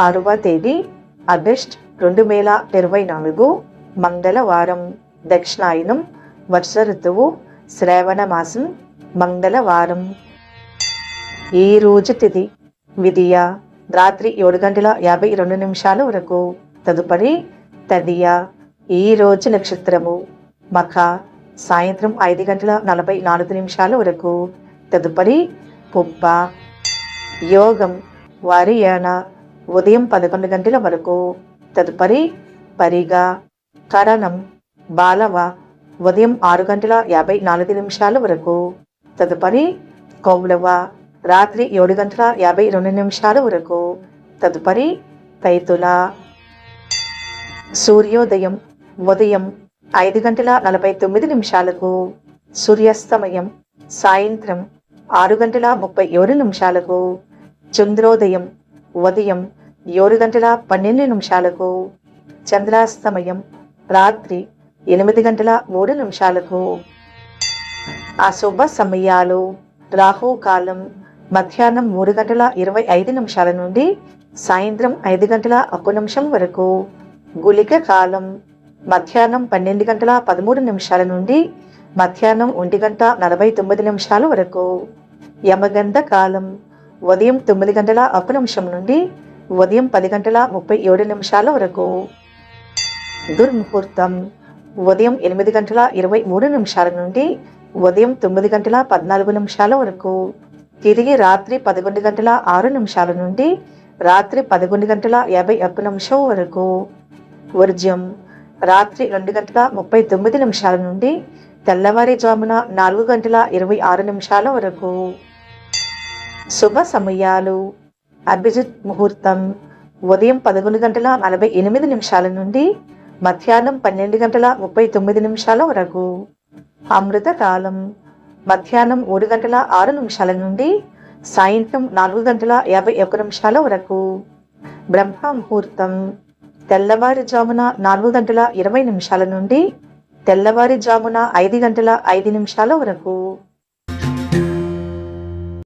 6వ తేదీ ఆగస్ట్ 2024 మంగళవారం. దక్షిణాయనం, వర్ష ఋతువు, శ్రావణ మాసం, మంగళవారం. ఈ రోజు తిథి విదియ రాత్రి 7:52 వరకు. తదుపరి తదియ. ఈ రోజు నక్షత్రము మఖ సాయంత్రం 5:44 వరకు. తదుపరి పుబ్బ. యోగం వారియాన ఉదయం 11 గంటల వరకు. తదుపరి పరిగ. కరణం బాలవ ఉదయం 6:54 వరకు. తదుపరి కౌలవ రాత్రి 7:52 వరకు. తదుపరి తైతుల. సూర్యోదయం ఉదయం 5:49. సూర్యాస్తమయం సాయంత్రం 6:37. చంద్రోదయం ఉదయం 7:12. చంద్రాస్తమయం రాత్రి 8:03. అశుభ సమయాలు రాహుకాలం మధ్యాహ్నం 3:25 నుండి సాయంత్రం 5:01 వరకు. గుళిక కాలం మధ్యాహ్నం 12:13 నుండి మధ్యాహ్నం 1:49 వరకు. యమగంధ కాలం ఉదయం 9:01 నుండి ఉదయం 10:37 వరకు. దుర్ముహూర్తం ఉదయం 8:23 నుండి ఉదయం 9:14 వరకు. తిరిగి రాత్రి 11:06 నుండి రాత్రి 11:51 వరకు. వర్జ్యం రాత్రి 2:39 నుండి తెల్లవారుజామున 4:26 వరకు. శుభ సమయాలు అభిజిత్ ముహూర్తం ఉదయం 11:48 నుండి మధ్యాహ్నం 12:39 వరకు. అమృత కాలం మధ్యాహ్నం 3:06 నుండి సాయంత్రం 4:51 వరకు. బ్రహ్మ ముహూర్తం తెల్లవారుజామున 4:20 నుండి తెల్లవారుజామున 5:05 వరకు.